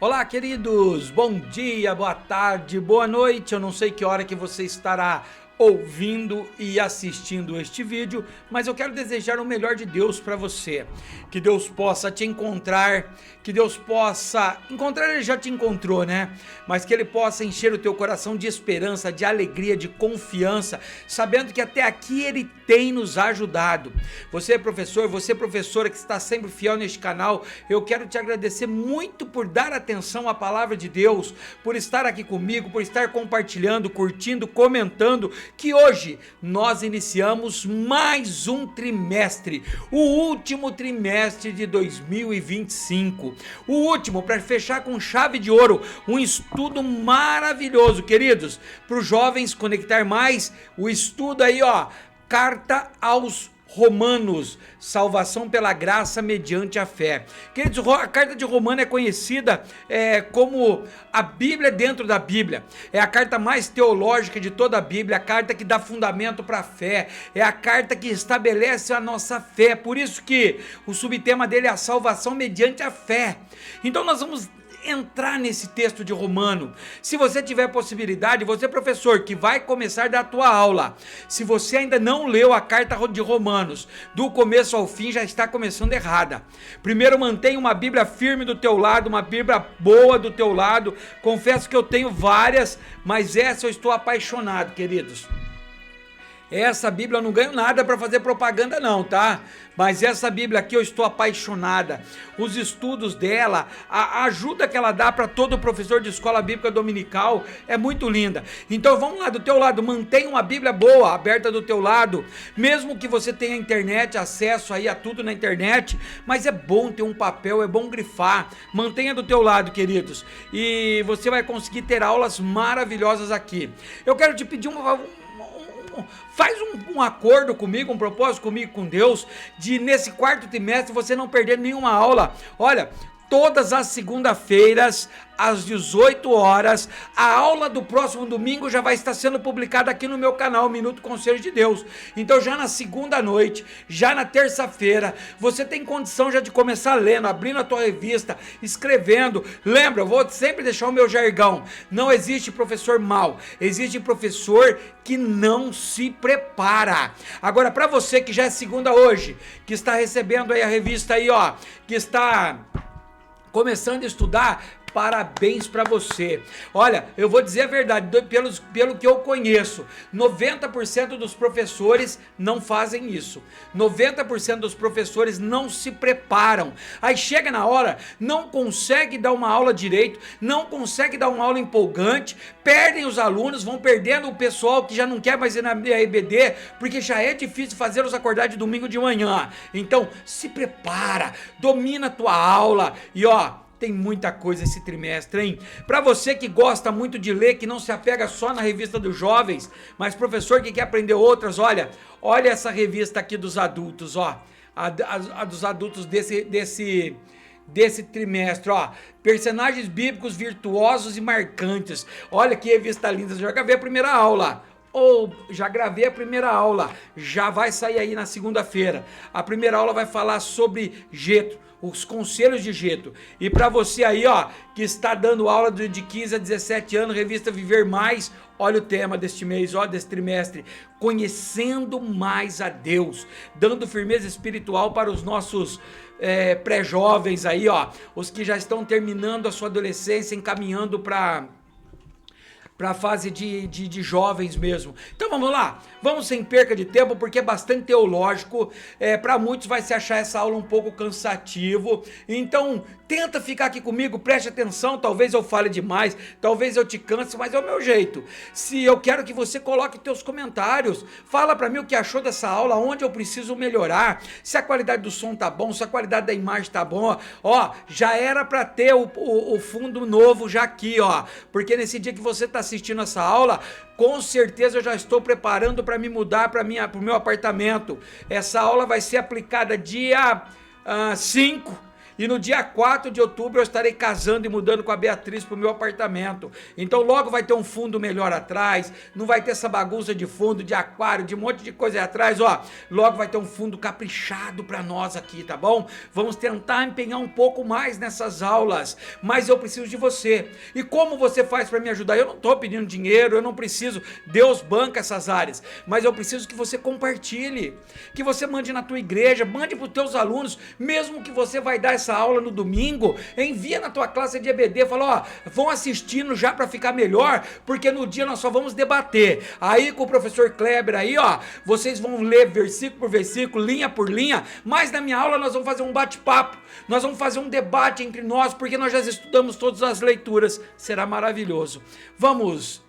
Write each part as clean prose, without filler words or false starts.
Olá, queridos, bom dia, boa tarde, boa noite. Eu não sei que hora que você estará ouvindo e assistindo este vídeo, mas eu quero desejar o melhor de Deus para você. Que Deus possa te encontrar, que Deus possa encontrar, Ele já te encontrou, né? Mas que Ele possa encher o teu coração de esperança, de alegria, de confiança, sabendo que até aqui Ele tem nos ajudado. Você professor, você professora que está sempre fiel neste canal, eu quero te agradecer muito por dar atenção à palavra de Deus, por estar aqui comigo, por estar compartilhando, curtindo, comentando, que hoje nós iniciamos mais um trimestre, o último trimestre de 2025, o último para fechar com chave de ouro, um estudo maravilhoso, queridos, para os jovens conectar mais, o estudo aí, ó, Carta aos Romanos, salvação pela graça mediante a fé. Queridos, a carta de Romano é conhecida como a Bíblia dentro da Bíblia. É a carta mais teológica de toda a Bíblia, a carta que dá fundamento para a fé, é a carta que estabelece a nossa fé. Por isso que o subtema dele é a salvação mediante a fé. Então nós vamos entrar nesse texto de Romano. Se você tiver possibilidade, você professor que vai começar da tua aula, se você ainda não leu a carta de Romanos, do começo ao fim, já está começando errada. Primeiro mantenha uma Bíblia firme do teu lado, uma Bíblia boa do teu lado. Confesso que eu tenho várias, mas essa eu estou apaixonado, queridos. Essa Bíblia eu não ganho nada para fazer propaganda não, tá? Mas essa Bíblia aqui eu estou apaixonada. Os estudos dela, a ajuda que ela dá para todo professor de escola bíblica dominical é muito linda. Então vamos lá, do teu lado, mantenha uma Bíblia boa aberta do teu lado, mesmo que você tenha internet, acesso aí a tudo na internet, mas é bom ter um papel, é bom grifar. Mantenha do teu lado, queridos, e você vai conseguir ter aulas maravilhosas aqui. Eu quero te pedir faz um acordo comigo, um propósito comigo, com Deus, de nesse quarto trimestre você não perder nenhuma aula. Olha, todas as segunda-feiras, às 18 horas, a aula do próximo domingo já vai estar sendo publicada aqui no meu canal, Minuto Conselho de Deus. Então já na segunda noite, já na terça-feira, você tem condição já de começar lendo, abrindo a tua revista, escrevendo. Lembra, eu vou sempre deixar o meu jargão, não existe professor mau, existe professor que não se prepara. Agora, para você que já é segunda hoje, que está recebendo aí a revista aí, ó, que está começando a estudar, parabéns para você. Olha, eu vou dizer a verdade, pelo que eu conheço, 90% dos professores não fazem isso. 90% dos professores não se preparam. Aí chega na hora, não consegue dar uma aula direito, não consegue dar uma aula empolgante, perdem os alunos, vão perdendo o pessoal que já não quer mais ir na EBD, porque já é difícil fazê-los acordar de domingo de manhã. Então, se prepara, domina a tua aula e ó, tem muita coisa esse trimestre, hein? Para você que gosta muito de ler, que não se apega só na revista dos jovens, mas professor que quer aprender outras, olha essa revista aqui dos adultos, ó, a dos adultos desse trimestre, ó, personagens bíblicos virtuosos e marcantes. Olha que revista linda, já gravei a primeira aula. Já gravei a primeira aula, já vai sair aí na segunda-feira. A primeira aula vai falar sobre Jetro, os conselhos de Jetro. E para você aí, ó, que está dando aula de 15 a 17 anos, revista Viver Mais, olha o tema deste mês, ó, desse trimestre, conhecendo mais a Deus, dando firmeza espiritual para os nossos pré-jovens aí, ó, os que já estão terminando a sua adolescência, encaminhando para a fase de jovens mesmo. Então vamos lá, vamos sem perca de tempo, porque é bastante teológico, para muitos vai se achar essa aula um pouco cansativo, então tenta ficar aqui comigo, preste atenção, talvez eu fale demais, talvez eu te canse, mas é o meu jeito. Se eu quero que você coloque teus comentários, fala para mim o que achou dessa aula, onde eu preciso melhorar, se a qualidade do som tá bom, se a qualidade da imagem tá bom, ó, já era para ter o fundo novo já aqui, ó, porque nesse dia que você tá assistindo essa aula, com certeza eu já estou preparando para me mudar para o meu apartamento. Essa aula vai ser aplicada dia 5 E no dia 4 de outubro eu estarei casando e mudando com a Beatriz para o meu apartamento. Então logo vai ter um fundo melhor atrás, não vai ter essa bagunça de fundo, de aquário, de um monte de coisa aí atrás, ó. Logo vai ter um fundo caprichado para nós aqui, tá bom? Vamos tentar empenhar um pouco mais nessas aulas, mas eu preciso de você. E como você faz para me ajudar? Eu não estou pedindo dinheiro, eu não preciso, Deus banca essas áreas, mas eu preciso que você compartilhe, que você mande na tua igreja, mande para os teus alunos, mesmo que você vai dar essa aula no domingo, envia na tua classe de EBD, fala, ó, vão assistindo já para ficar melhor, porque no dia nós só vamos debater. Aí com o professor Kleber aí, ó, vocês vão ler versículo por versículo, linha por linha, mas na minha aula nós vamos fazer um bate-papo, nós vamos fazer um debate entre nós, porque nós já estudamos todas as leituras, será maravilhoso. Vamos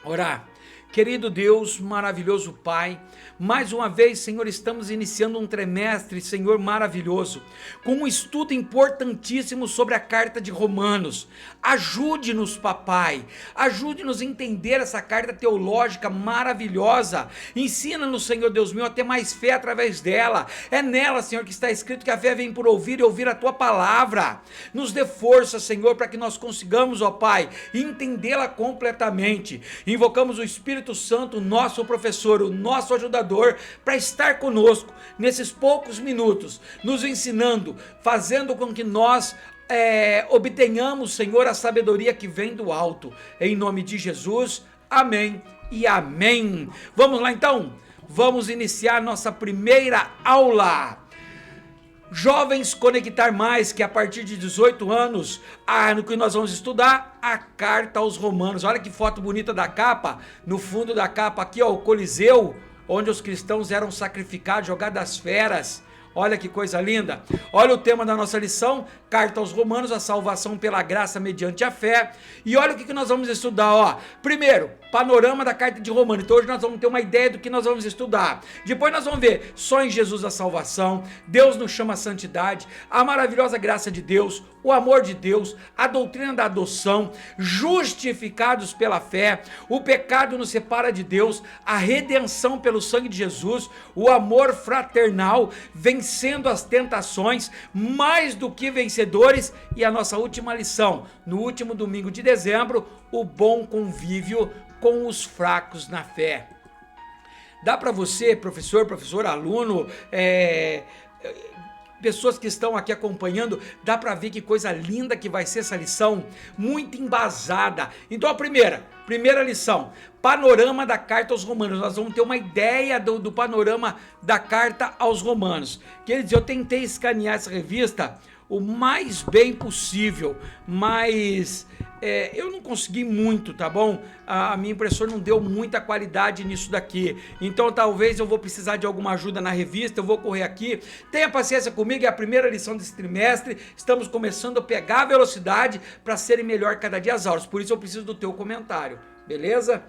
orar. Querido Deus, maravilhoso Pai, mais uma vez, Senhor, estamos iniciando um trimestre, Senhor, maravilhoso, com um estudo importantíssimo sobre a carta de Romanos. Ajude-nos, papai, ajude-nos a entender essa carta teológica maravilhosa. Ensina-nos, Senhor Deus meu, a ter mais fé através dela. É nela, Senhor, que está escrito que a fé vem por ouvir e ouvir a tua palavra. Nos dê força, Senhor, para que nós consigamos, ó Pai, entendê-la completamente. Invocamos o Espírito Santo, o nosso professor, o nosso ajudador, para estar conosco nesses poucos minutos, nos ensinando, fazendo com que nós obtenhamos, Senhor, a sabedoria que vem do alto. Em nome de Jesus, amém e amém. Vamos lá então? Vamos iniciar nossa primeira aula. Jovens Conectar Mais, que a partir de 18 anos, no que nós vamos estudar, a carta aos Romanos. Olha que foto bonita da capa, no fundo da capa aqui, ó, o Coliseu, onde os cristãos eram sacrificados, jogados às feras. Olha que coisa linda. Olha o tema da nossa lição, carta aos Romanos, a salvação pela graça mediante a fé. E olha o que nós vamos estudar, ó. Primeiro, panorama da carta de Romanos. Então hoje nós vamos ter uma ideia do que nós vamos estudar. Depois nós vamos ver só em Jesus a salvação, Deus nos chama a santidade, a maravilhosa graça de Deus, o amor de Deus, a doutrina da adoção, justificados pela fé, o pecado nos separa de Deus, a redenção pelo sangue de Jesus, o amor fraternal, vencendo as tentações, mais do que vencedores, e a nossa última lição, no último domingo de dezembro, o bom convívio com os fracos na fé. Dá para você, professor, aluno, pessoas que estão aqui acompanhando, dá para ver que coisa linda que vai ser essa lição, muito embasada. Então a primeira lição, panorama da carta aos Romanos. Nós vamos ter uma ideia do panorama da carta aos Romanos. Quer dizer, eu tentei escanear essa revista o mais bem possível, mas eu não consegui muito, tá bom? A minha impressora não deu muita qualidade nisso daqui, então talvez eu vou precisar de alguma ajuda na revista, eu vou correr aqui. Tenha paciência comigo, é a primeira lição desse trimestre, estamos começando a pegar a velocidade para serem melhor cada dia as aulas, por isso eu preciso do teu comentário, beleza?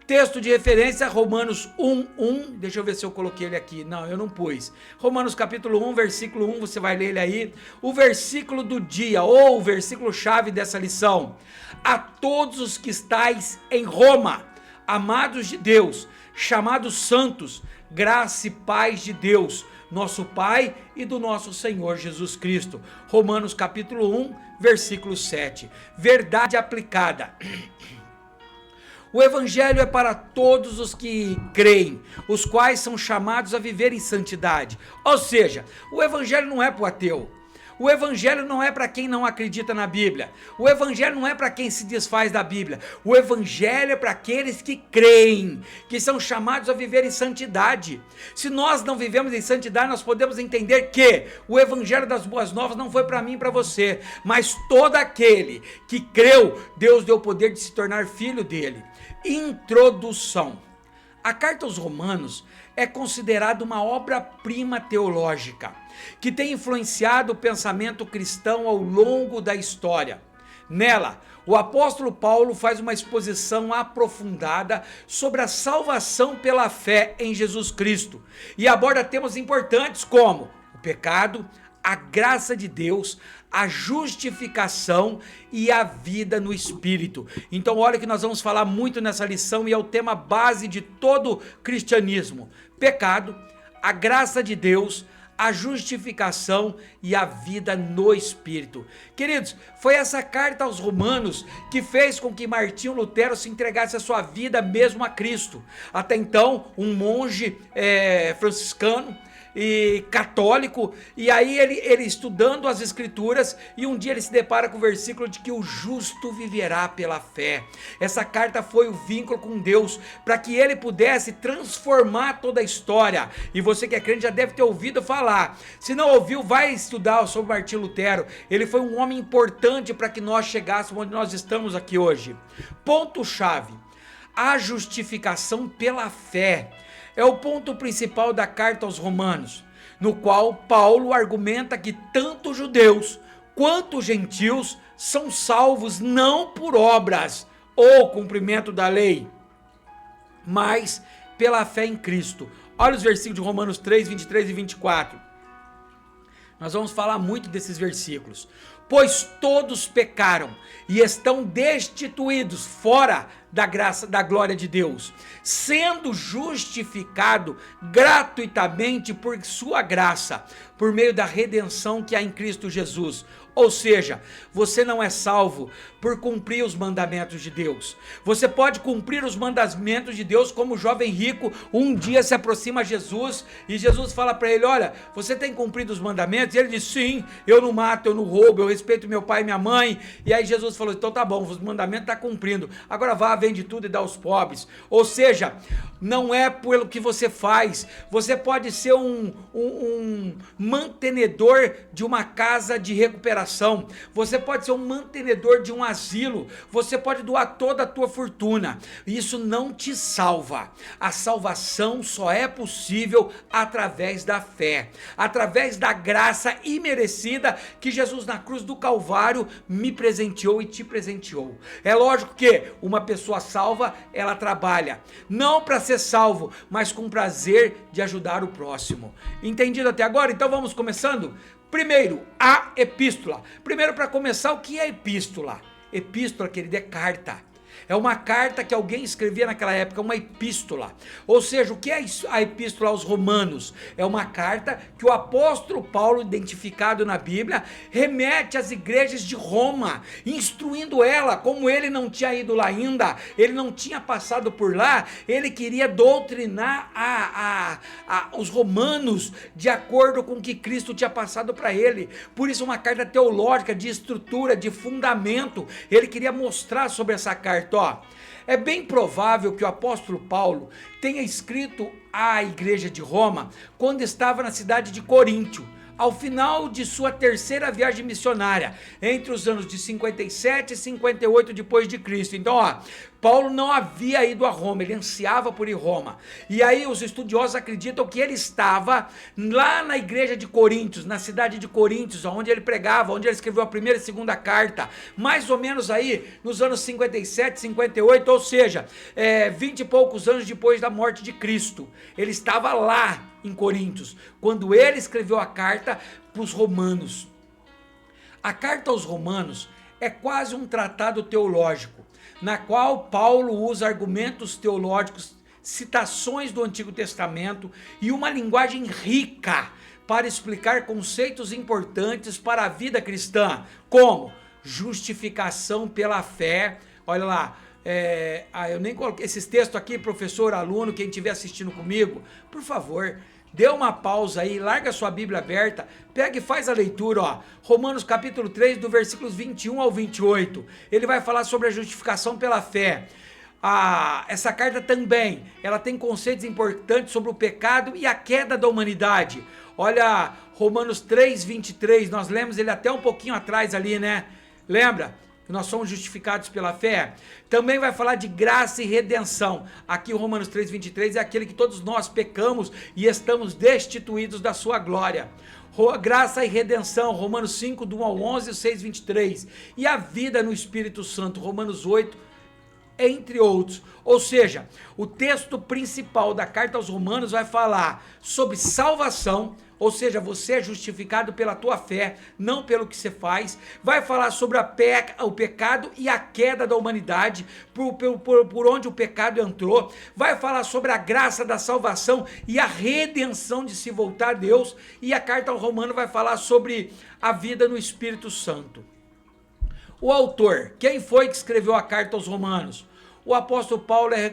Texto de referência, Romanos 1:1, deixa eu ver se eu coloquei ele aqui, não, eu não pus. Romanos capítulo 1, versículo 1, você vai ler ele aí. O versículo do dia, ou o versículo chave dessa lição. A todos os que estáis em Roma, amados de Deus, chamados santos, graça e paz de Deus, nosso Pai e do nosso Senhor Jesus Cristo. Romanos capítulo 1, versículo 7. Verdade aplicada. O evangelho é para todos os que creem, os quais são chamados a viver em santidade. Ou seja, o evangelho não é para o ateu. O evangelho não é para quem não acredita na Bíblia. O evangelho não é para quem se desfaz da Bíblia. O evangelho é para aqueles que creem, que são chamados a viver em santidade. Se nós não vivemos em santidade, nós podemos entender que o evangelho das boas novas não foi para mim e para você, mas todo aquele que creu, Deus deu o poder de se tornar filho dele. Introdução. A carta aos Romanos é considerada uma obra-prima teológica, que tem influenciado o pensamento cristão ao longo da história. Nela, o apóstolo Paulo faz uma exposição aprofundada sobre a salvação pela fé em Jesus Cristo e aborda temas importantes como o pecado, a graça de Deus, a justificação e a vida no Espírito. Então olha que nós vamos falar muito nessa lição e é o tema base de todo o cristianismo. Pecado, a graça de Deus, a justificação e a vida no Espírito. Queridos, foi essa carta aos Romanos que fez com que Martinho Lutero se entregasse a sua vida mesmo a Cristo. Até então, um monge franciscano e católico, e aí ele estudando as escrituras, e um dia ele se depara com o versículo de que o justo viverá pela fé. Essa carta foi o vínculo com Deus, para que ele pudesse transformar toda a história, e você que é crente já deve ter ouvido falar, se não ouviu, vai estudar sobre Martinho Lutero. Ele foi um homem importante para que nós chegássemos onde nós estamos aqui hoje. Ponto chave: a justificação pela fé é o ponto principal da carta aos Romanos, no qual Paulo argumenta que tanto judeus quanto gentios são salvos não por obras ou cumprimento da lei, mas pela fé em Cristo. Olha os versículos de Romanos 3, 23 e 24. Nós vamos falar muito desses versículos. Pois todos pecaram e estão destituídos, fora da graça, da glória de Deus, sendo justificado gratuitamente por sua graça, por meio da redenção que há em Cristo Jesus. Ou seja, você não é salvo por cumprir os mandamentos de Deus. Você pode cumprir os mandamentos de Deus, como o jovem rico um dia se aproxima a Jesus e Jesus fala para ele: olha, você tem cumprido os mandamentos? E ele diz: sim, eu não mato, eu não roubo, eu respeito meu pai e minha mãe. E aí Jesus falou: então tá bom, os mandamentos tá cumprindo, agora vá, vende tudo e dá aos pobres. Ou seja, não é pelo que você faz. Você pode ser um mantenedor de uma casa de recuperação, você pode ser um mantenedor de um asilo, você pode doar toda a tua fortuna, isso não te salva. A salvação só é possível através da fé, através da graça imerecida que Jesus na cruz do Calvário me presenteou e te presenteou. É lógico que uma pessoa salva, ela trabalha, não para ser salvo, mas com prazer de ajudar o próximo. Entendido até agora? Então vamos começando? Primeiro, a epístola. Primeiro, para começar, o que é epístola? Epístola, querido, é carta. É uma carta que alguém escrevia naquela época, uma epístola. Ou seja, o que é a epístola aos Romanos? É uma carta que o apóstolo Paulo, identificado na Bíblia, remete às igrejas de Roma, instruindo ela. Como ele não tinha ido lá ainda, ele não tinha passado por lá, ele queria doutrinar os romanos de acordo com o que Cristo tinha passado para ele. Por isso, uma carta teológica, de estrutura, de fundamento. Ele queria mostrar sobre essa carta. É bem provável que o apóstolo Paulo tenha escrito à igreja de Roma quando estava na cidade de Coríntio, ao final de sua terceira viagem missionária, entre os anos de 57 e 58 depois de Cristo. Então, Paulo não havia ido a Roma, ele ansiava por ir a Roma. E aí os estudiosos acreditam que ele estava lá na igreja de Coríntios, na cidade de Coríntios, onde ele pregava, onde ele escreveu a primeira e segunda carta, mais ou menos aí nos anos 57, 58, ou seja, 20 e poucos anos depois da morte de Cristo. Ele estava lá em Coríntios, quando ele escreveu a carta para os romanos. A carta aos Romanos é quase um tratado teológico, na qual Paulo usa argumentos teológicos, citações do Antigo Testamento e uma linguagem rica para explicar conceitos importantes para a vida cristã, como justificação pela fé. Olha lá, eu nem coloquei esses textos aqui, professor, aluno, quem estiver assistindo comigo, por favor, dê uma pausa aí, larga sua Bíblia aberta, pega e faz a leitura, Romanos capítulo 3, do versículos 21 ao 28, ele vai falar sobre a justificação pela fé. Essa carta também, ela tem conceitos importantes sobre o pecado e a queda da humanidade. Olha, Romanos 3, 23, nós lemos ele até um pouquinho atrás ali, né? Lembra? Que nós somos justificados pela fé. Também vai falar de graça e redenção. Aqui Romanos 3, 23 é aquele que todos nós pecamos e estamos destituídos da sua glória. Graça e redenção, Romanos 5, do 1 ao 11, 6, 23. E a vida no Espírito Santo, Romanos 8, entre outros. Ou seja, o texto principal da carta aos Romanos vai falar sobre salvação, ou seja, você é justificado pela tua fé, não pelo que você faz. Vai falar sobre o pecado e a queda da humanidade, por onde o pecado entrou. Vai falar sobre a graça da salvação e a redenção de se voltar a Deus. E a carta ao Romano vai falar sobre a vida no Espírito Santo. O autor, quem foi que escreveu a carta aos Romanos? O apóstolo Paulo é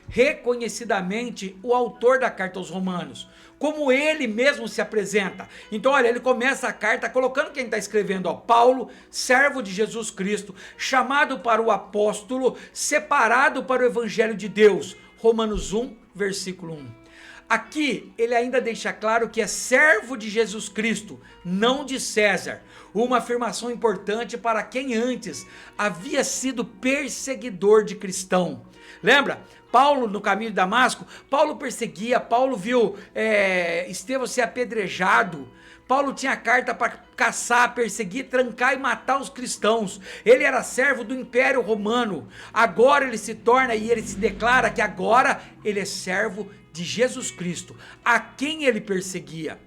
reconhecidamente o autor da carta aos Romanos, como ele mesmo se apresenta. Então olha, ele começa a carta colocando quem está escrevendo, ó, Paulo, servo de Jesus Cristo, chamado para o apóstolo, separado para o evangelho de Deus, Romanos 1, versículo 1. Aqui ele ainda deixa claro que é servo de Jesus Cristo, não de César. Uma afirmação importante para quem antes havia sido perseguidor de cristão. Lembra? Paulo no caminho de Damasco, Paulo perseguia, Paulo viu Estevão ser apedrejado. Paulo tinha carta para caçar, perseguir, trancar e matar os cristãos. Ele era servo do Império Romano. Agora ele se torna e ele se declara que agora ele é servo de Jesus Cristo, a quem ele perseguia.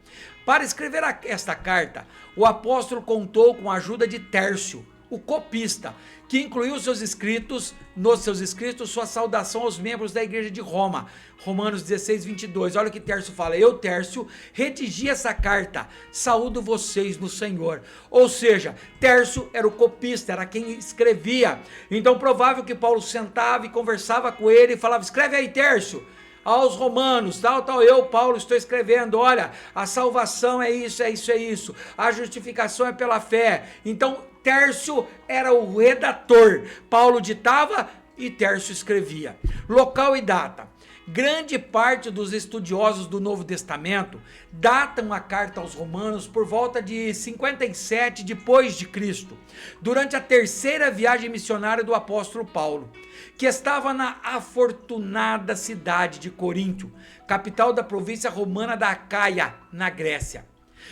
Para escrever esta carta, o apóstolo contou com a ajuda de Tércio, o copista, que incluiu nos seus escritos sua saudação aos membros da igreja de Roma. Romanos 16, 22, olha o que Tércio fala: eu, Tércio, redigi essa carta, saúdo vocês no Senhor. Ou seja, Tércio era o copista, era quem escrevia. Então provável que Paulo sentava e conversava com ele e falava: escreve aí, Tércio, aos Romanos, eu, Paulo, estou escrevendo, olha, a salvação é isso, é isso, é isso, a justificação é pela fé. Então Tércio era o redator, Paulo ditava e Tércio escrevia. Local e data: grande parte dos estudiosos do Novo Testamento datam a carta aos Romanos por volta de 57 depois de Cristo, durante a terceira viagem missionária do apóstolo Paulo, que estava na afortunada cidade de Coríntio, capital da província romana da Acaia, na Grécia.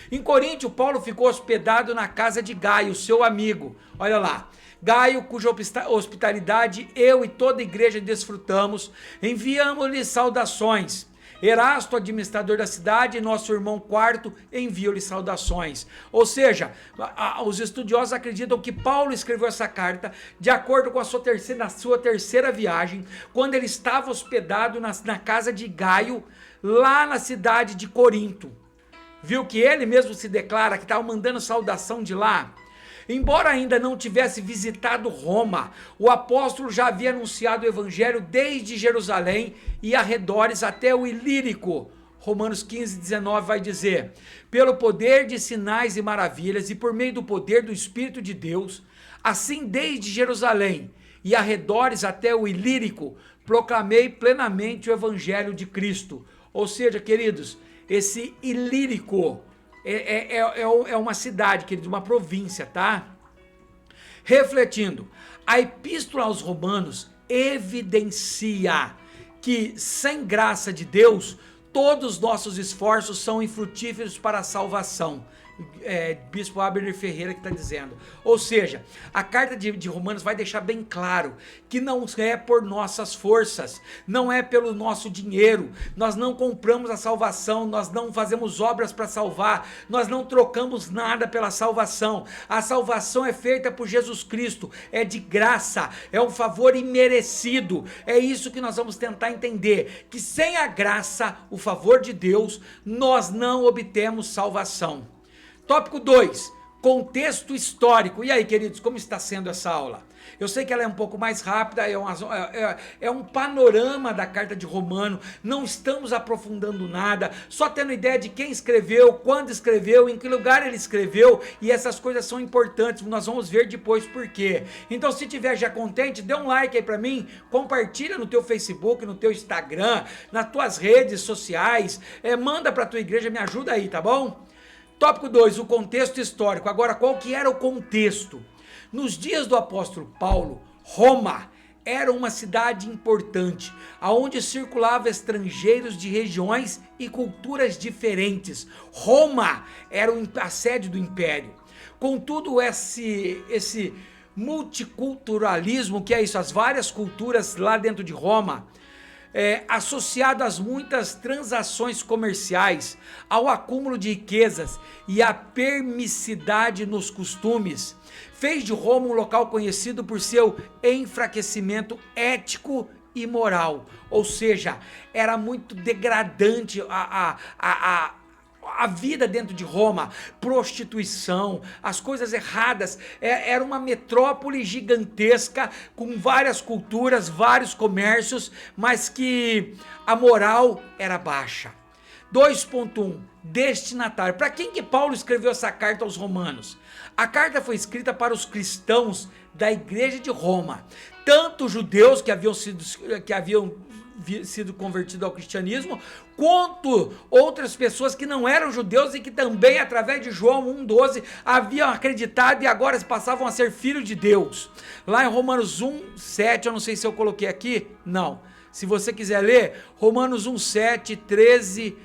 Em Coríntio, Paulo ficou hospedado na casa de Gaio, seu amigo. Olha lá, Gaio, cuja hospitalidade eu e toda a igreja desfrutamos, enviamos-lhe saudações. Erasto, administrador da cidade, e nosso irmão Quarto enviam-lhe saudações. Ou seja, os estudiosos acreditam que Paulo escreveu essa carta de acordo com na sua terceira viagem, quando ele estava hospedado na casa de Gaio, lá na cidade de Corinto. Viu que ele mesmo se declara que estava mandando saudação de lá? Embora ainda não tivesse visitado Roma, o apóstolo já havia anunciado o evangelho desde Jerusalém e arredores até o Ilírico. Romanos 15, 19 vai dizer: pelo poder de sinais e maravilhas e por meio do poder do Espírito de Deus, assim desde Jerusalém e arredores até o Ilírico, proclamei plenamente o evangelho de Cristo. Ou seja, queridos, esse Ilírico é uma cidade, querido, uma província, tá? Refletindo, a epístola aos Romanos evidencia que sem graça de Deus, todos os nossos esforços são infrutíferos para a salvação. Bispo Abner Ferreira que está dizendo. Ou seja, a carta de Romanos vai deixar bem claro que não é por nossas forças, não é pelo nosso dinheiro, nós não compramos a salvação, nós não fazemos obras para salvar, nós não trocamos nada pela salvação. A salvação é feita por Jesus Cristo, é de graça, é um favor imerecido. É isso que nós vamos tentar entender, que sem a graça, o favor de Deus, nós não obtemos salvação. Tópico 2, contexto histórico. E aí, queridos, como está sendo essa aula? Eu sei que ela é um pouco mais rápida, é um panorama da carta de Romano, não estamos aprofundando nada, só tendo ideia de quem escreveu, quando escreveu, em que lugar ele escreveu, e essas coisas são importantes, nós vamos ver depois por quê. Então, se tiver já contente, dê um like aí pra mim, compartilha no teu Facebook, no teu Instagram, nas tuas redes sociais, manda pra tua igreja, me ajuda aí, tá bom? Tópico 2, o contexto histórico. Agora, qual que era o contexto? Nos dias do apóstolo Paulo, Roma era uma cidade importante, aonde circulavam estrangeiros de regiões e culturas diferentes. Roma era a sede do império. Contudo, multiculturalismo, que é isso, as várias culturas lá dentro de Roma, associado às muitas transações comerciais, ao acúmulo de riquezas e à permissividade nos costumes, fez de Roma um local conhecido por seu enfraquecimento ético e moral. Ou seja, era muito degradante a vida dentro de Roma, prostituição, as coisas erradas, era uma metrópole gigantesca, com várias culturas, vários comércios, mas que a moral era baixa. 2.1, destinatário. Para quem que Paulo escreveu essa carta aos romanos? A carta foi escrita para os cristãos da igreja de Roma, tanto judeus que haviam sido convertidos ao cristianismo, quanto outras pessoas que não eram judeus e que também, através de João 1,12, haviam acreditado e agora passavam a ser filhos de Deus. Lá em Romanos 1,7, eu não sei se eu coloquei aqui, não. Se você quiser ler, Romanos 1,7, 13,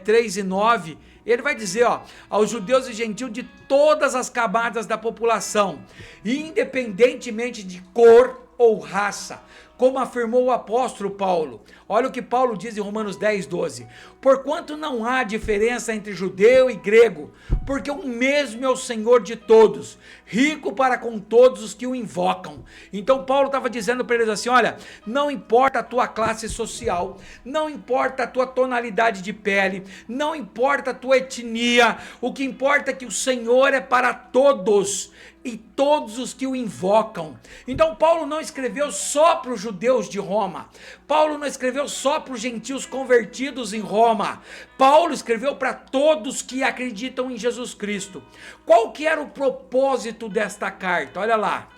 3 e 9, ele vai dizer, aos judeus e gentios de todas as camadas da população, independentemente de cor ou raça, como afirmou o apóstolo Paulo. Olha o que Paulo diz em Romanos 10:12. Porquanto não há diferença entre judeu e grego, porque o mesmo é o Senhor de todos, rico para com todos os que o invocam. Então Paulo estava dizendo para eles assim, olha, não importa a tua classe social, não importa a tua tonalidade de pele, não importa a tua etnia, o que importa é que o Senhor é para todos, e todos os que o invocam. Então Paulo não escreveu só para os judeus de Roma, Paulo não escreveu só para os gentios convertidos em Roma, Paulo escreveu para todos que acreditam em Jesus Cristo. Qual que era o propósito desta carta? Olha lá,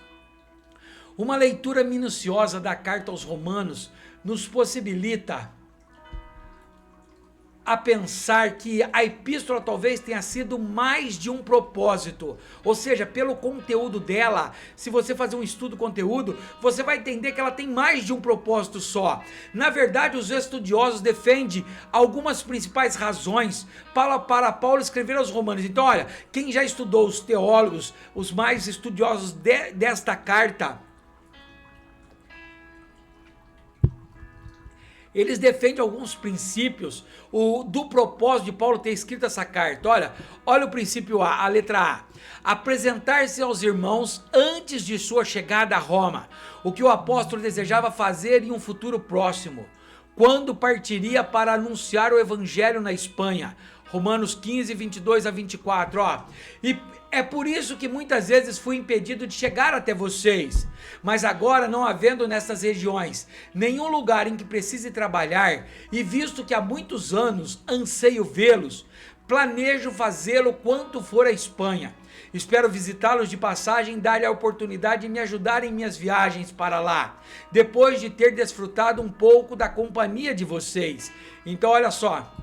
uma leitura minuciosa da carta aos Romanos nos possibilita a pensar que a epístola talvez tenha sido mais de um propósito, ou seja, pelo conteúdo dela, se você fazer um estudo conteúdo, você vai entender que ela tem mais de um propósito só. Na verdade, os estudiosos defendem algumas principais razões para Paulo escrever aos Romanos. Então, olha, quem já estudou, os teólogos, os mais estudiosos desta carta, eles defendem alguns princípios do propósito de Paulo ter escrito essa carta. Olha o princípio A, a letra A. Apresentar-se aos irmãos antes de sua chegada a Roma, o que o apóstolo desejava fazer em um futuro próximo, quando partiria para anunciar o evangelho na Espanha. Romanos 15, 22 a 24, E é por isso que muitas vezes fui impedido de chegar até vocês. Mas agora, não havendo nessas regiões nenhum lugar em que precise trabalhar, e visto que há muitos anos anseio vê-los, planejo fazê-lo quanto for à Espanha. Espero visitá-los de passagem e dar-lhe a oportunidade de me ajudar em minhas viagens para lá, depois de ter desfrutado um pouco da companhia de vocês. Então olha só,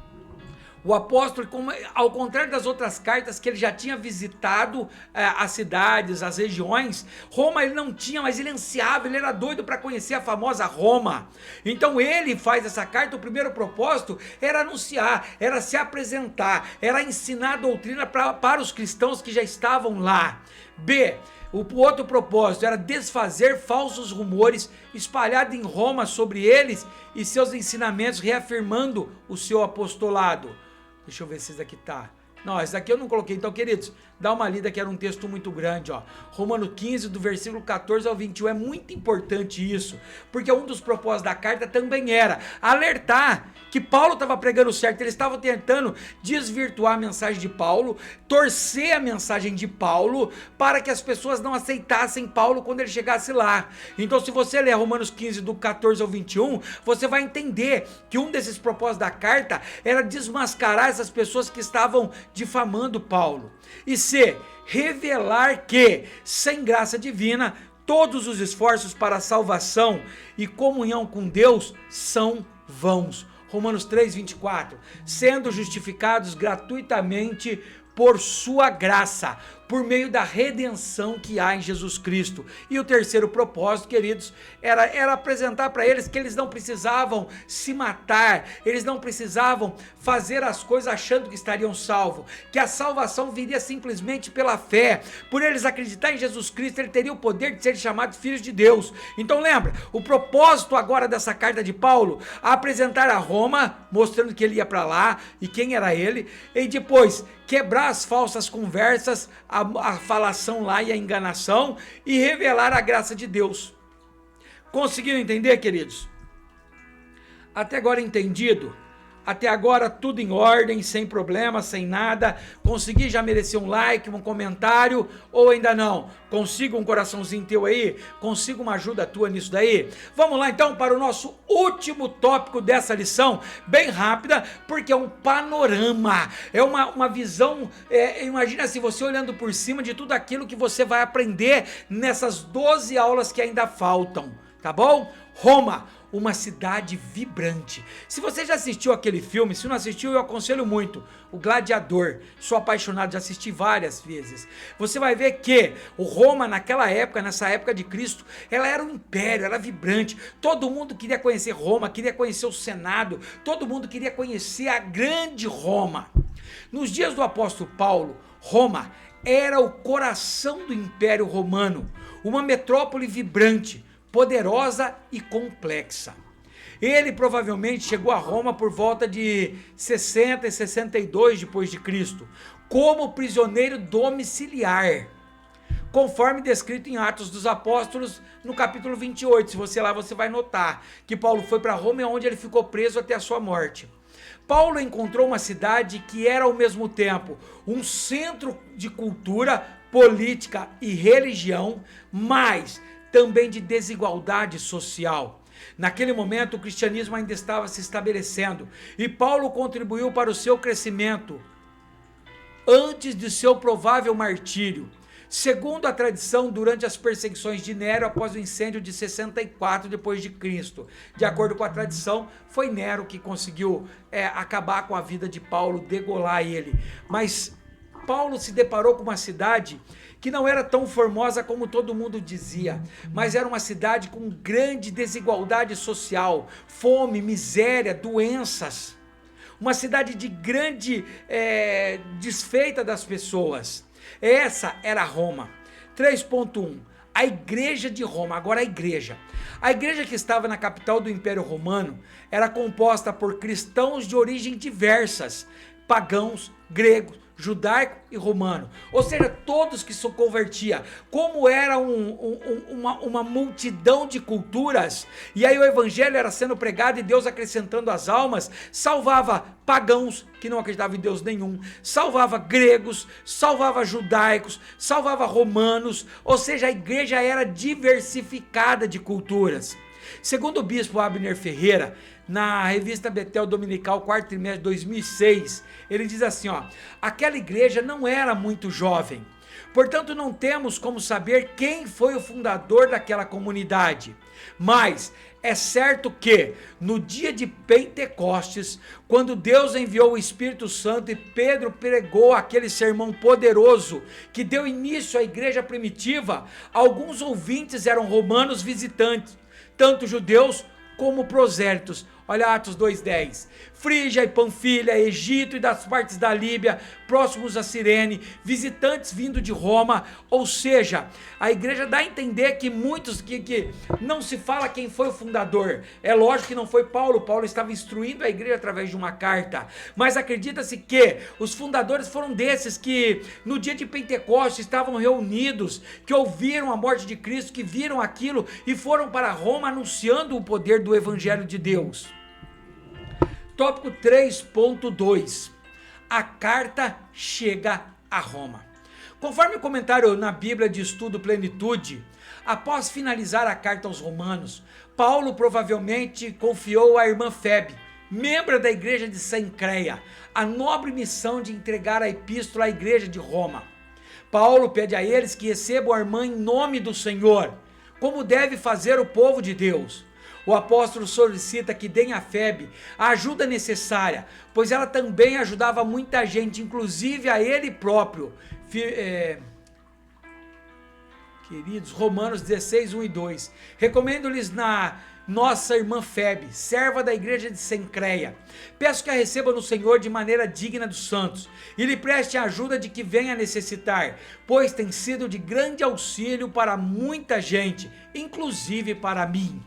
o apóstolo, ao contrário das outras cartas que ele já tinha visitado as cidades, as regiões, Roma ele não tinha, mas ele ansiava, ele era doido para conhecer a famosa Roma. Então ele faz essa carta, o primeiro propósito era anunciar, era se apresentar, era ensinar a doutrina para os cristãos que já estavam lá. B, o outro propósito era desfazer falsos rumores espalhados em Roma sobre eles e seus ensinamentos, reafirmando o seu apostolado. Deixa eu ver se esse daqui tá. Não, esse daqui eu não coloquei. Então, queridos, dá uma lida que era um texto muito grande, Romanos 15, do versículo 14 ao 21. É muito importante isso, porque um dos propósitos da carta também era alertar que Paulo estava pregando certo. Eles estavam tentando desvirtuar a mensagem de Paulo, torcer a mensagem de Paulo, para que as pessoas não aceitassem Paulo quando ele chegasse lá. Então, se você ler Romanos 15, do 14 ao 21, você vai entender que um desses propósitos da carta era desmascarar essas pessoas que estavam difamando Paulo. E C, revelar que, sem graça divina, todos os esforços para a salvação e comunhão com Deus são vãos. Romanos 3, 24. Sendo justificados gratuitamente por sua graça, por meio da redenção que há em Jesus Cristo. E o terceiro propósito, queridos, era apresentar para eles que eles não precisavam se matar, eles não precisavam fazer as coisas achando que estariam salvos, que a salvação viria simplesmente pela fé. Por eles acreditar em Jesus Cristo, ele teria o poder de ser chamados filhos de Deus. Então lembra, o propósito agora dessa carta de Paulo, apresentar a Roma, mostrando que ele ia para lá e quem era ele, e depois quebrar as falsas conversas, a falação lá e a enganação, e revelar a graça de Deus. Conseguiram entender, queridos? Até agora entendido? Até agora tudo em ordem, sem problema, sem nada? Consegui já merecer um like, um comentário, ou ainda não? Consigo um coraçãozinho teu aí? Consigo uma ajuda tua nisso daí? Vamos lá então para o nosso último tópico dessa lição, bem rápida, porque é um panorama, é uma visão, imagina assim, você olhando por cima de tudo aquilo que você vai aprender nessas 12 aulas que ainda faltam, tá bom? Roma, uma cidade vibrante. Se você já assistiu aquele filme, se não assistiu, eu aconselho muito, O Gladiador. Sou apaixonado, já assisti várias vezes. Você vai ver que o Roma naquela época, nessa época de Cristo, ela era um império, era vibrante. Todo mundo queria conhecer Roma, queria conhecer o Senado, todo mundo queria conhecer a grande Roma. Nos dias do apóstolo Paulo, Roma era o coração do Império Romano, uma metrópole vibrante, poderosa e complexa. Ele provavelmente chegou a Roma por volta de 60 e 62 depois de Cristo, como prisioneiro domiciliar, conforme descrito em Atos dos Apóstolos, no capítulo 28. Se você lá, você vai notar que Paulo foi para Roma, onde ele ficou preso até a sua morte. Paulo encontrou uma cidade que era ao mesmo tempo um centro de cultura, política e religião, mas também de desigualdade social. Naquele momento o cristianismo ainda estava se estabelecendo e Paulo contribuiu para o seu crescimento antes de seu provável martírio. Segundo a tradição, durante as perseguições de Nero após o incêndio de 64 depois de Cristo. De acordo com a tradição, foi Nero que conseguiu acabar com a vida de Paulo, degolar ele. Mas Paulo se deparou com uma cidade que não era tão formosa como todo mundo dizia, mas era uma cidade com grande desigualdade social, fome, miséria, doenças. Uma cidade de grande desfeita das pessoas. Essa era Roma. 3.1. A igreja de Roma. Agora a igreja. A igreja que estava na capital do Império Romano era composta por cristãos de origem diversas, pagãos, gregos, judaico e romano, ou seja, todos que se convertiam. Como era uma multidão de culturas, e aí o evangelho era sendo pregado e Deus acrescentando as almas, salvava pagãos que não acreditavam em Deus nenhum, salvava gregos, salvava judaicos, salvava romanos, ou seja, a igreja era diversificada de culturas. Segundo o bispo Abner Ferreira, na revista Betel Dominical, quarto trimestre de 2006, ele diz assim, aquela igreja não era muito jovem, portanto não temos como saber quem foi o fundador daquela comunidade, mas é certo que no dia de Pentecostes, quando Deus enviou o Espírito Santo e Pedro pregou aquele sermão poderoso que deu início à igreja primitiva, alguns ouvintes eram romanos visitantes, tanto judeus como prosélitos. Olha Atos 2:10, Frígia e Panfilha, Egito e das partes da Líbia, próximos a Cirene, visitantes vindo de Roma, ou seja, a igreja dá a entender que muitos, que não se fala quem foi o fundador, é lógico que não foi Paulo estava instruindo a igreja através de uma carta, mas acredita-se que os fundadores foram desses que no dia de Pentecostes estavam reunidos, que ouviram a morte de Cristo, que viram aquilo e foram para Roma anunciando o poder do evangelho de Deus. Tópico 3.2. A carta chega a Roma. Conforme o comentário na Bíblia de Estudo Plenitude, após finalizar a carta aos Romanos, Paulo provavelmente confiou à irmã Febe, membro da igreja de Sencreia, a nobre missão de entregar a epístola à igreja de Roma. Paulo pede a eles que recebam a irmã em nome do Senhor, como deve fazer o povo de Deus. O apóstolo solicita que deem a Febe a ajuda necessária, pois ela também ajudava muita gente, inclusive a ele próprio, queridos, Romanos 16, 1 e 2. Recomendo-lhes na nossa irmã Febe, serva da igreja de Cencreia. Peço que a receba no Senhor de maneira digna dos santos, e lhe preste a ajuda de que venha a necessitar, pois tem sido de grande auxílio para muita gente, inclusive para mim.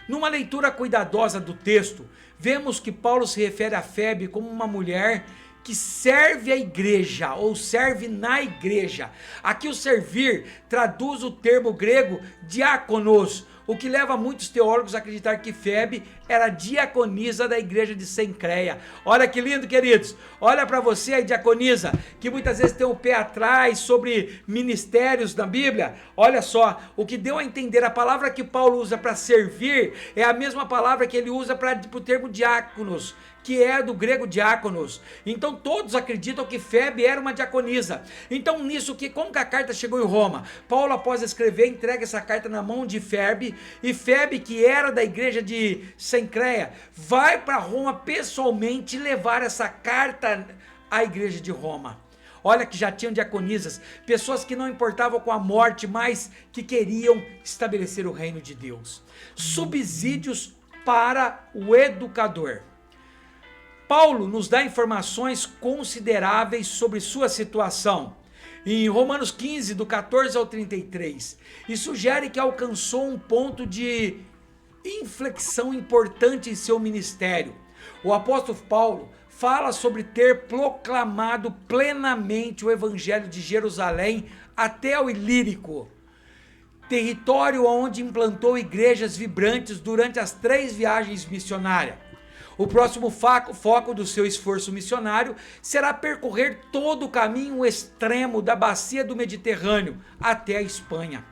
Numa leitura cuidadosa do texto, vemos que Paulo se refere a Febe como uma mulher que serve a igreja, ou serve na igreja. Aqui o servir traduz o termo grego diáconos, o que leva muitos teólogos a acreditar que Febe era diaconisa da igreja de Cencreia. Olha que lindo, queridos. Olha para você aí, diaconisa, que muitas vezes tem um pé atrás sobre ministérios na Bíblia. Olha só, o que deu a entender, a palavra que Paulo usa para servir é a mesma palavra que ele usa para o termo diáconos, que é do grego diáconos. Então todos acreditam que Febe era uma diaconisa. Então nisso, como que a carta chegou em Roma? Paulo, após escrever, entrega essa carta na mão de Febe, e Febe, que era da igreja de Cencreia, vai para Roma pessoalmente levar essa carta à igreja de Roma. Olha que já tinham diaconisas, pessoas que não importavam com a morte, mas que queriam estabelecer o reino de Deus. Subsídios para o educador. Paulo nos dá informações consideráveis sobre sua situação, em Romanos 15, do 14 ao 33, e sugere que alcançou um ponto de inflexão importante em seu ministério. O apóstolo Paulo fala sobre ter proclamado plenamente o evangelho de Jerusalém até o Ilírico, território onde implantou igrejas vibrantes durante as 3 viagens missionárias. O próximo foco do seu esforço missionário será percorrer todo o caminho extremo da bacia do Mediterrâneo até a Espanha.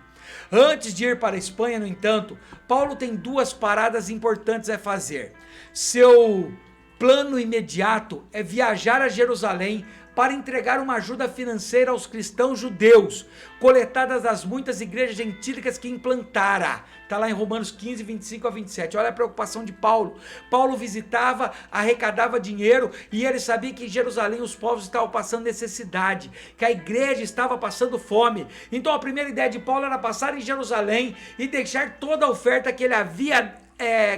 Antes de ir para a Espanha, no entanto, Paulo tem 2 paradas importantes a fazer. Seu plano imediato é viajar a Jerusalém para entregar uma ajuda financeira aos cristãos judeus, coletadas das muitas igrejas gentílicas que implantara. Está lá em Romanos 15, 25 a 27. Olha a preocupação de Paulo. Paulo visitava, arrecadava dinheiro, e ele sabia que em Jerusalém os povos estavam passando necessidade, que a igreja estava passando fome. Então a primeira ideia de Paulo era passar em Jerusalém e deixar toda a oferta que ele havia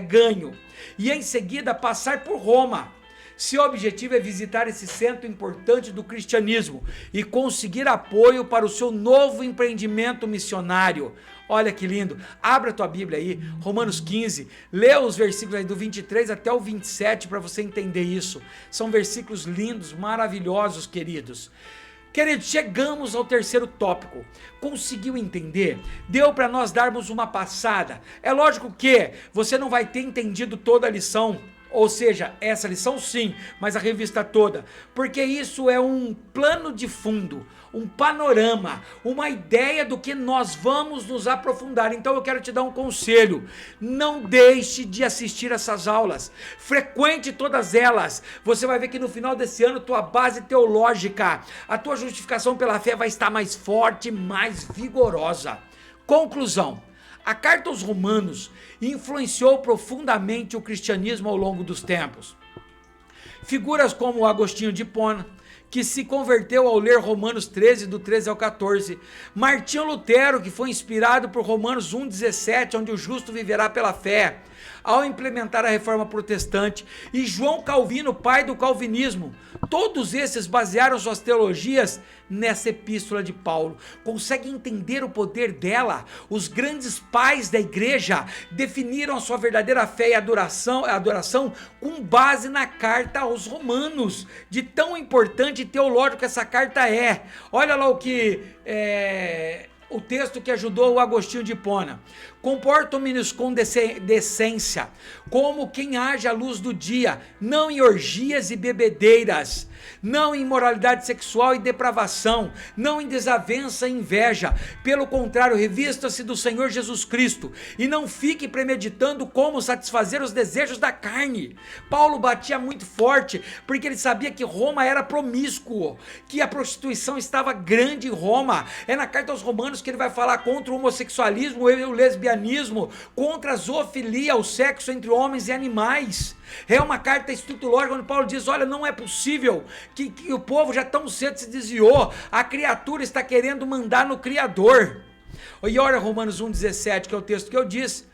ganho, e em seguida passar por Roma. Seu objetivo é visitar esse centro importante do cristianismo e conseguir apoio para o seu novo empreendimento missionário. Olha que lindo, abra a tua Bíblia aí, Romanos 15, lê os versículos aí do 23 até o 27 para você entender isso. São versículos lindos, maravilhosos, queridos. Queridos, chegamos ao terceiro tópico. Conseguiu entender? Deu para nós darmos uma passada. É lógico que você não vai ter entendido toda a lição, ou seja, essa lição sim, mas a revista toda, porque isso é um plano de fundo, um panorama, uma ideia do que nós vamos nos aprofundar. Então eu quero te dar um conselho: não deixe de assistir essas aulas, frequente todas elas. Você vai ver que no final desse ano tua base teológica, a tua justificação pela fé vai estar mais forte, mais vigorosa. Conclusão: a carta aos Romanos influenciou profundamente o cristianismo ao longo dos tempos. Figuras como Agostinho de Hipona, que se converteu ao ler Romanos 13, do 13 ao 14, Martinho Lutero, que foi inspirado por Romanos 1,17, onde o justo viverá pela fé, ao implementar a reforma protestante, e João Calvino, pai do calvinismo. Todos esses basearam suas teologias nessa epístola de Paulo. Consegue entender o poder dela? Os grandes pais da igreja definiram a sua verdadeira fé e adoração com base na carta aos Romanos, de tão importante e teológico que essa carta é. Olha lá o texto que ajudou o Agostinho de Hipona. Comportam-nos com decência, como quem age à luz do dia, não em orgias e bebedeiras, não em imoralidade sexual e depravação, não em desavença e inveja. Pelo contrário, revista-se do Senhor Jesus Cristo e não fique premeditando como satisfazer os desejos da carne. Paulo batia muito forte porque ele sabia que Roma era promíscuo, que a prostituição estava grande em Roma. É na carta aos Romanos que ele vai falar contra o homossexualismo e o lesbianismo, contra a zoofilia, o sexo entre homens e animais. É uma carta estruturológica onde Paulo diz: olha, não é possível que o povo já tão cedo se desviou, a criatura está querendo mandar no Criador. E olha Romanos 1,17, que é o texto que eu disse.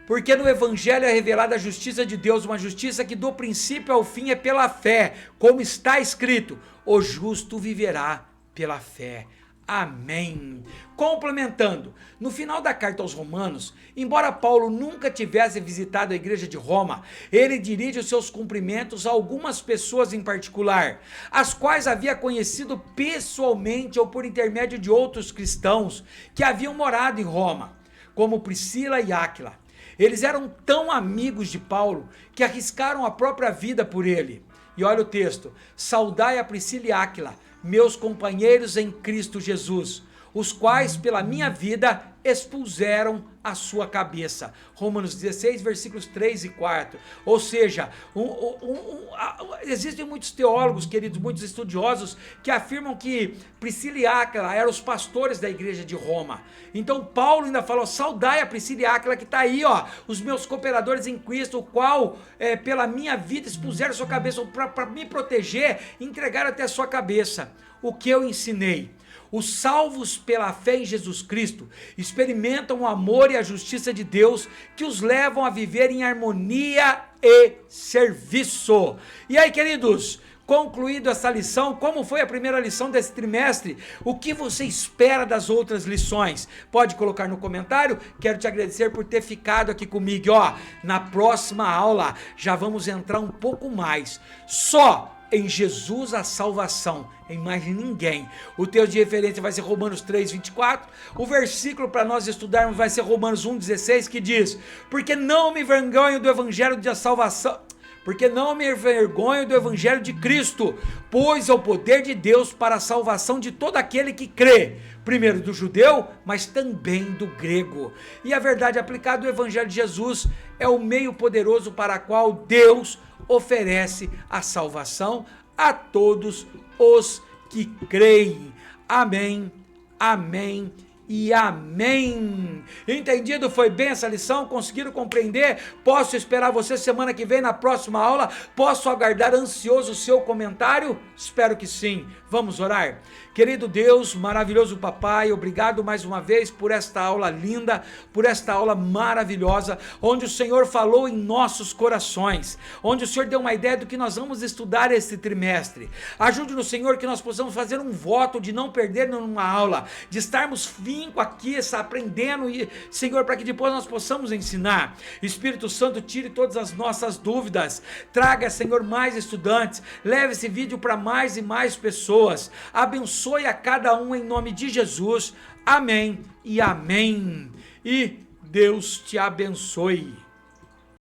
Porque no Evangelho é revelada a justiça de Deus, uma justiça que do princípio ao fim é pela fé, como está escrito, o justo viverá pela fé. Amém. Complementando, no final da carta aos Romanos, embora Paulo nunca tivesse visitado a igreja de Roma, ele dirige os seus cumprimentos a algumas pessoas em particular, as quais havia conhecido pessoalmente ou por intermédio de outros cristãos que haviam morado em Roma, como Priscila e Áquila. Eles eram tão amigos de Paulo que arriscaram a própria vida por ele. E olha o texto: saudai a Priscila e Áquila, meus companheiros em Cristo Jesus, os quais pela minha vida expuseram a sua cabeça. Romanos 16, versículos 3 e 4. Ou seja, existem muitos teólogos, queridos, muitos estudiosos que afirmam que Priscila e Áquila eram os pastores da igreja de Roma. Então Paulo ainda falou: saudai a Priscila e Áquila, que está aí, ó, os meus cooperadores em Cristo, o qual pela minha vida expuseram a sua cabeça, para me proteger, entregaram até a sua cabeça. O que eu ensinei? Os salvos pela fé em Jesus Cristo experimentam o amor e a justiça de Deus que os levam a viver em harmonia e serviço. E aí, queridos, concluído essa lição, como foi a primeira lição desse trimestre? O que você espera das outras lições? Pode colocar no comentário. Quero te agradecer por ter ficado aqui comigo. Na próxima aula já vamos entrar um pouco mais só em Jesus a salvação, em mais ninguém. O texto de referência vai ser Romanos 3, 24. O versículo para nós estudarmos vai ser Romanos 1, 16, que diz: porque não me envergonho do evangelho da salvação, porque não me envergonho do evangelho de Cristo, pois é o poder de Deus para a salvação de todo aquele que crê, primeiro do judeu, mas também do grego. E a verdade aplicada, o evangelho de Jesus é o meio poderoso para o qual Deus oferece a salvação a todos os que creem. Amém, amém e amém. Entendido? Foi bem essa lição? Conseguiram compreender? Posso esperar você semana que vem na próxima aula? Posso aguardar ansioso o seu comentário? Espero que sim. Vamos orar? Querido Deus, maravilhoso Papai, obrigado mais uma vez por esta aula linda, por esta aula maravilhosa, onde o Senhor falou em nossos corações, onde o Senhor deu uma ideia do que nós vamos estudar esse trimestre. Ajude-nos, Senhor, que nós possamos fazer um voto de não perder nenhuma aula, de estarmos finco aqui, aprendendo, e Senhor, para que depois nós possamos ensinar. Espírito Santo, tire todas as nossas dúvidas, traga, Senhor, mais estudantes, leve esse vídeo para mais e mais pessoas, abençoe a cada um em nome de Jesus. Amém e amém. E Deus te abençoe.